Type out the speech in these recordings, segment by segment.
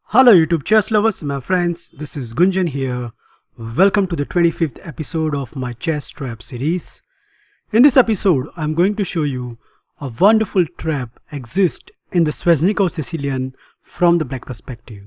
Hello YouTube chess lovers, my friends, this is Gunjan here. Welcome to the 25th episode of my chess trap series. In this episode, I'm going to show you a wonderful trap exists in the Sveshnikov Sicilian from the black perspective.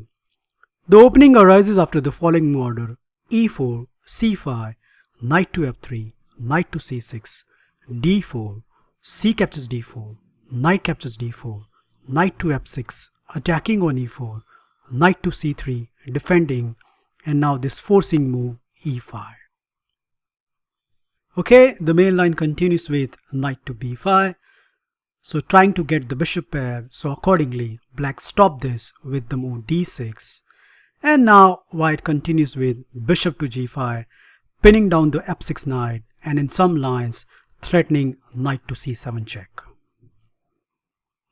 The opening arises after the following order: e4, c5, knight to f3, knight to c6, d4, c captures d4, knight captures d4, knight to f6, attacking on e4, knight to c3, defending, and now this forcing move e5. Okay, the main line continues with knight to b5, so trying to get the bishop pair, so accordingly black stopped this with the move d6, and now white continues with bishop to g5, pinning down the f6 knight, and in some lines threatening knight to c7 check.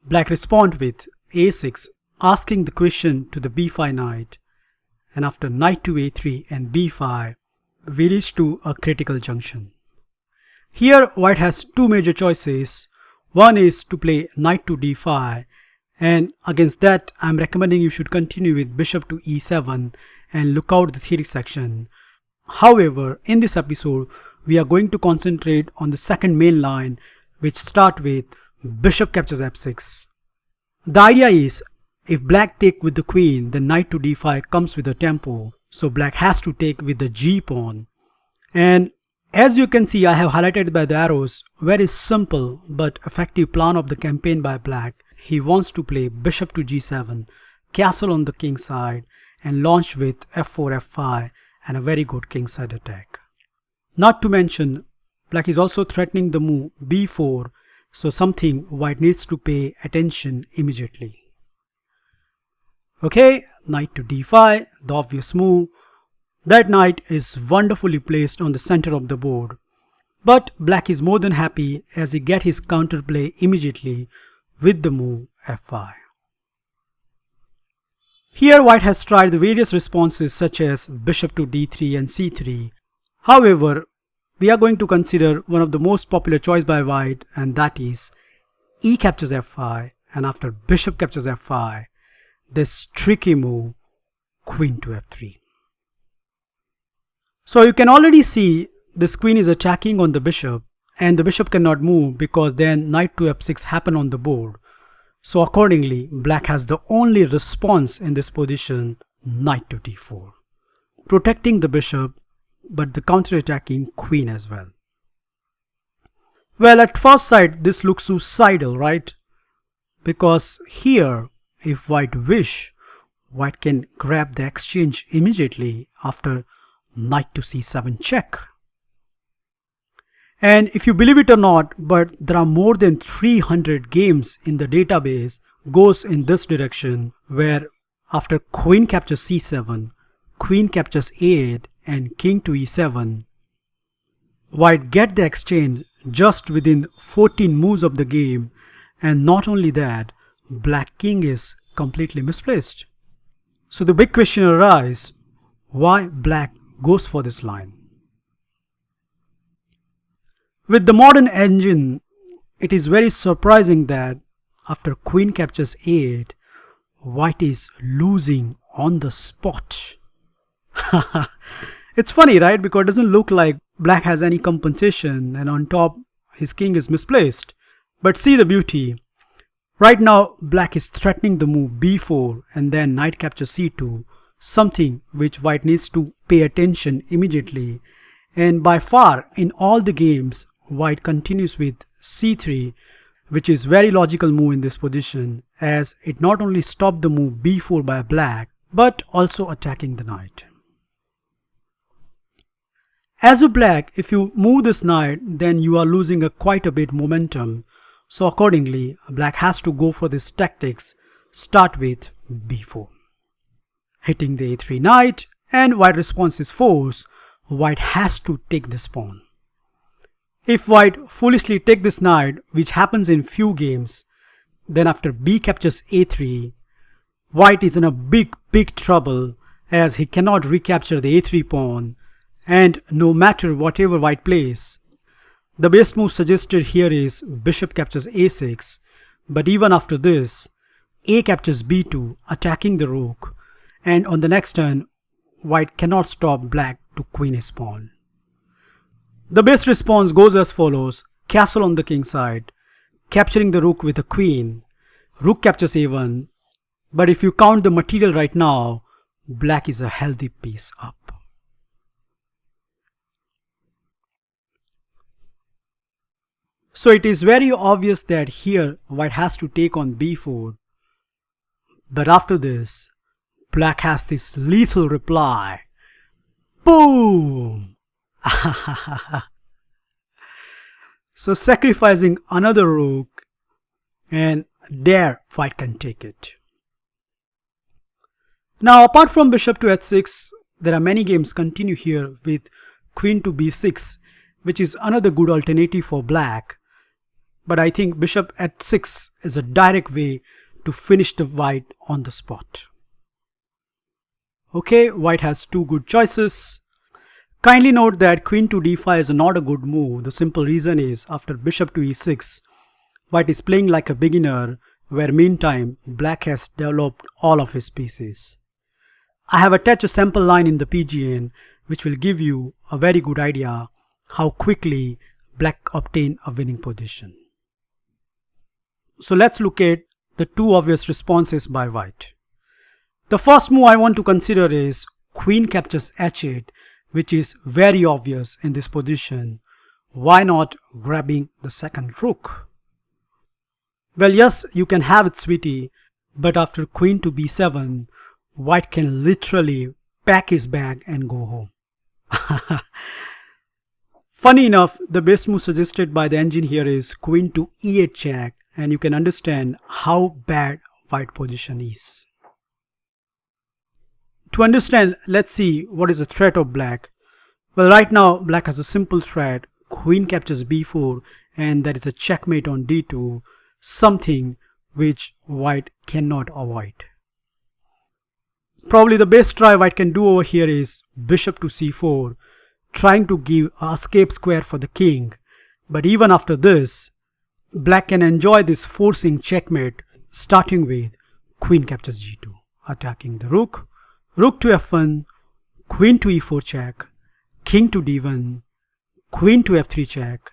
Black respond with a6, asking the question to the b5 knight, and after knight to a3 and b5, we reach to a critical junction. Here white has two major choices. One is to play knight to d5, and against that I'm recommending you should continue with bishop to e7 and look out the theory section. However, in this episode we are going to concentrate on the second main line, which start with bishop captures f6. The idea is, if black take with the queen, then knight to d5 comes with a tempo, so black has to take with the g pawn. And as you can see, I have highlighted by the arrows, very simple but effective plan of the campaign by black. He wants to play bishop to g7, castle on the king side, and launch with f4, f5, and a very good king side attack. Not to mention, black is also threatening the move b4, so something white needs to pay attention immediately. Okay, knight to d5, the obvious move. That knight is wonderfully placed on the center of the board. But black is more than happy as he gets his counterplay immediately with the move f5. Here white has tried the various responses such as bishop to d3 and c3. However, we are going to consider one of the most popular choice by white, and that is e captures f5, and after bishop captures f5, this tricky move queen to f3. So you can already see this queen is attacking on the bishop, and the bishop cannot move because then knight to f6 happen on the board. So accordingly black has the only response in this position, knight to d4, protecting the bishop but the counter-attacking queen as well. Well, at first sight this looks suicidal, right? Because here if white wish, white can grab the exchange immediately after knight to c7 check. And if you believe it or not, but there are more than 300 games in the database goes in this direction, where after queen captures c7, queen captures a8 and king to e7, white get the exchange just within 14 moves of the game, and not only that, black king is completely misplaced. So the big question arises, why black goes for this line? With the modern engine, it is very surprising that after queen captures a8, white is losing on the spot. It's funny, right? Because it doesn't look like black has any compensation, and on top his king is misplaced. But see the beauty. Right now black is threatening the move b4 and then knight captures c2, something which white needs to pay attention immediately. And by far in all the games white continues with c3, which is very logical move in this position, as it not only stopped the move b4 by black but also attacking the knight. As a black, if you move this knight, then you are losing quite a bit momentum. So accordingly, black has to go for this tactics, start with b4. Hitting the a3 knight, and white response is force, white has to take this pawn. If white foolishly take this knight, which happens in few games, Then after b captures a3, white is in a big trouble as he cannot recapture the a3 pawn, and no matter whatever white plays, the best move suggested here is bishop captures a6, but even after this, a captures b2, attacking the rook, and on the next turn, white cannot stop black to queen his pawn. The best response goes as follows: castle on the king side, capturing the rook with a queen, rook captures a1, but if you count the material right now, black is a healthy piece up. So it is very obvious that here white has to take on b4, but after this, black has this lethal reply. Boom! So sacrificing another rook, and there white can take it. Now apart from bishop to h6, there are many games continue here with queen to b6, which is another good alternative for black. But I think bishop h6 is a direct way to finish the white on the spot. Okay, white has two good choices. Kindly note that queen to d5 is not a good move. The simple reason is after bishop to e6, white is playing like a beginner, where meantime black has developed all of his pieces. I have attached a sample line in the PGN which will give you a very good idea how quickly black obtain a winning position. So let's look at the two obvious responses by white. The first move I want to consider is queen captures h8, which is very obvious in this position. Why not grabbing the second rook? Well, yes, you can have it, sweetie, but after queen to b7, white can literally pack his bag and go home. Funny enough, the best move suggested by the engine here is queen to e8 check, and you can understand how bad white position is. To understand, let's see what is the threat of black. Well, right now black has a simple threat: queen captures b4, and there is a checkmate on d2, something which white cannot avoid. Probably the best try white can do over here is bishop to c4, trying to give a escape square for the king. But even after this, black can enjoy this forcing checkmate, starting with queen captures g2, attacking the rook, rook to f1, queen to e4 check, king to d1, queen to f3 check.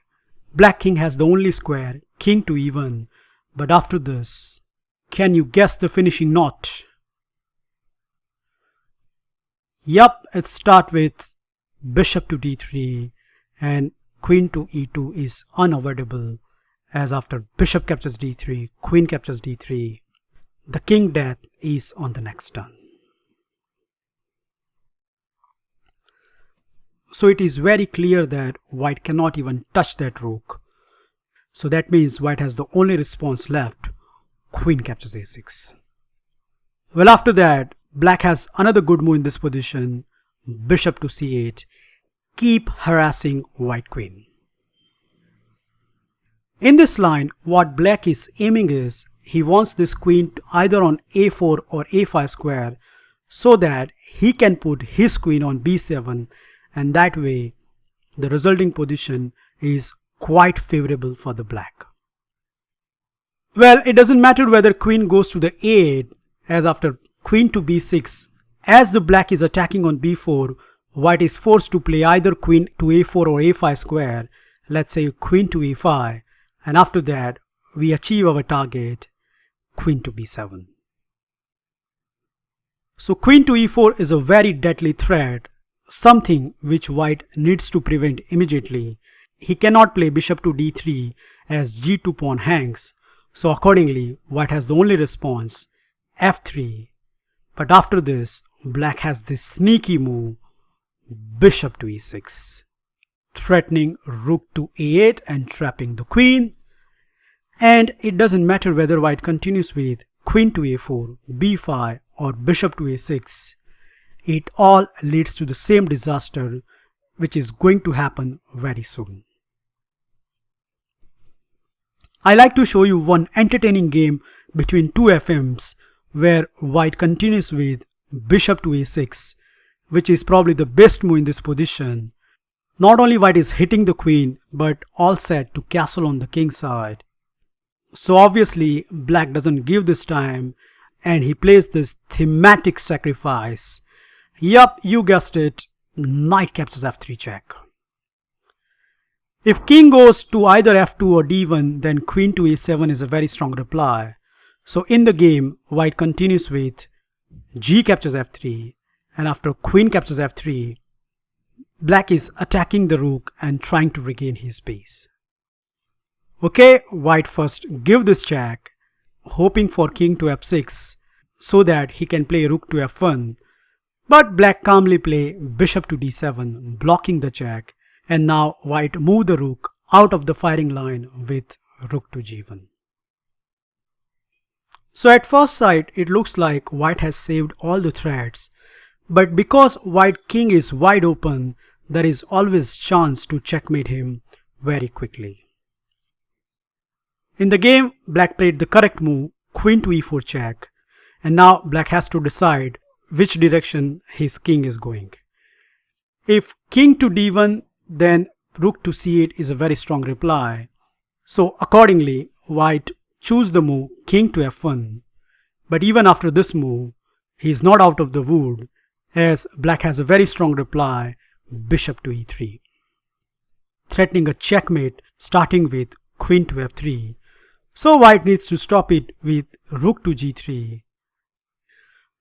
Black king has the only square, king to e1, but after this, can you guess the finishing knot? Yup, it starts with bishop to d3, and queen to e2 is unavoidable, as after bishop captures d3, queen captures d3, the king death is on the next turn. So it is very clear that white cannot even touch that rook. So that means white has the only response left, queen captures a6. Well, after that, black has another good move in this position, bishop to c8, keep harassing white queen. In this line, what black is aiming is, he wants this queen either on a4 or a5 square, so that he can put his queen on b7, and that way the resulting position is quite favorable for the black. Well, it doesn't matter whether queen goes to the a8, as after queen to b6, as the black is attacking on b4, white is forced to play either queen to a4 or a5 square, let's say queen to e5, and after that we achieve our target, queen to b7. So queen to e4 is a very deadly threat, something which white needs to prevent immediately. He cannot play bishop to d3 as g2 pawn hangs, so accordingly white has the only response, f3. But after this, black has this sneaky move, bishop to e6, threatening rook to a8 and trapping the queen. And it doesn't matter whether white continues with queen to a4, b5 or bishop to a6. It all leads to the same disaster, which is going to happen very soon. I like to show you one entertaining game between two FMs where white continues with bishop to a6, which is probably the best move in this position. Not only white is hitting the queen, but all set to castle on the king side. So obviously black doesn't give this time and he plays this thematic sacrifice. Yup, you guessed it, knight captures f3 check. If king goes to either f2 or d1, then queen to a7 is a very strong reply. So in the game, white continues with g captures f3, and after queen captures f3, black is attacking the rook and trying to regain his piece. Okay, white first give this check, hoping for king to f6 so that he can play rook to f1, but black calmly play bishop to d7, blocking the check, and now white move the rook out of the firing line with rook to g1. So at first sight it looks like white has saved all the threats, but because white king is wide open, there is always chance to checkmate him very quickly. In the game, black played the correct move, queen to e4 check, and now black has to decide which direction his king is going. If king to d1, then rook to c8 is a very strong reply. So accordingly, white choose the move king to f1. But even after this move, he is not out of the wood, as black has a very strong reply, bishop to e3, threatening a checkmate starting with queen to f3. So white needs to stop it with rook to g3.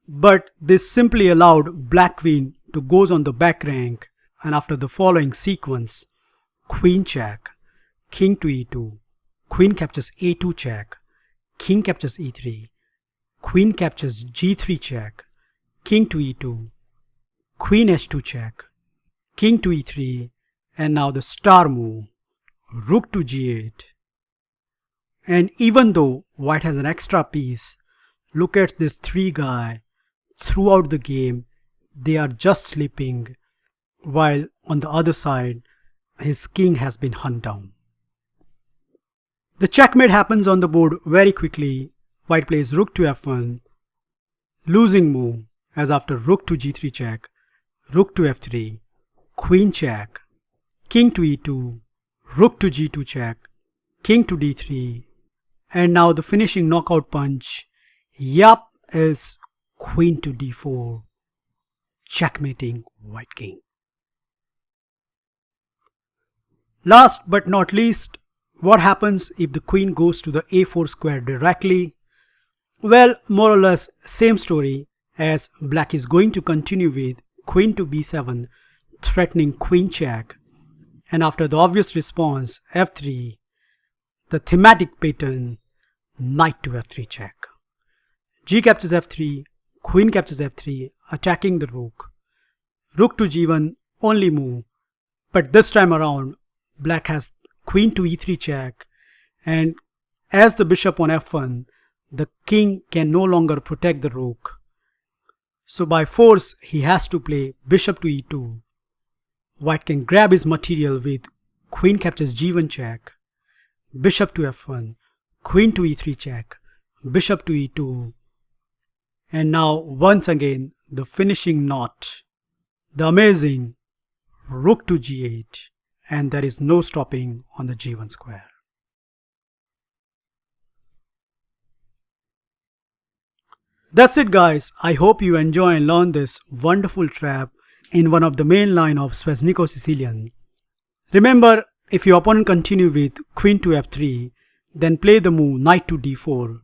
But this simply allowed black queen to goes on the back rank, and after the following sequence, queen check, king to e2, queen captures a2 check, king captures e3, queen captures g3 check, king to e2, queen h2 check, king to e3, and now the star move, rook to g8. And even though white has an extra piece, look at this three guy. Throughout the game, they are just sleeping, while on the other side, his king has been hunted down. The checkmate happens on the board very quickly. White plays rook to f1, losing move, as after rook to g3 check, rook to f3, queen check, king to e2, rook to g2 check, king to d3, and now the finishing knockout punch, yup, is queen to d4, checkmating white king. Last but not least, what happens if the queen goes to the a4 square directly? Well, more or less same story, as black is going to continue with queen to b7, threatening queen check, and after the obvious response f3, the thematic pattern knight to f3 check. G captures f3, queen captures f3, attacking the rook. Rook to g1 only move, but this time around black has queen to e3 check, and as the bishop on f1, the king can no longer protect the rook. So by force he has to play bishop to e2. White can grab his material with queen captures g1 check, bishop to f1, queen to e3 check, bishop to e2, and now once again the finishing knot, the amazing rook to g8, and there is no stopping on the g1 square. That's it guys, I hope you enjoy and learn this wonderful trap in one of the main line of Sveshnikov Sicilian. Remember, if your opponent continue with queen to f3, then play the move knight to d4.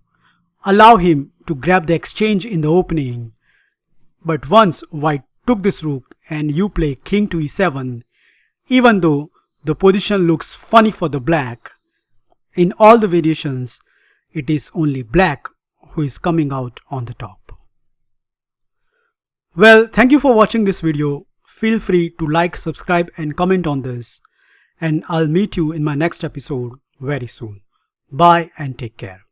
Allow him to grab the exchange in the opening. But once white took this rook and you play king to e7, even though the position looks funny for the black, in all the variations, it is only black who is coming out on the top. Well, thank you for watching this video. Feel free to like, subscribe and comment on this. And I'll meet you in my next episode very soon. Bye and take care.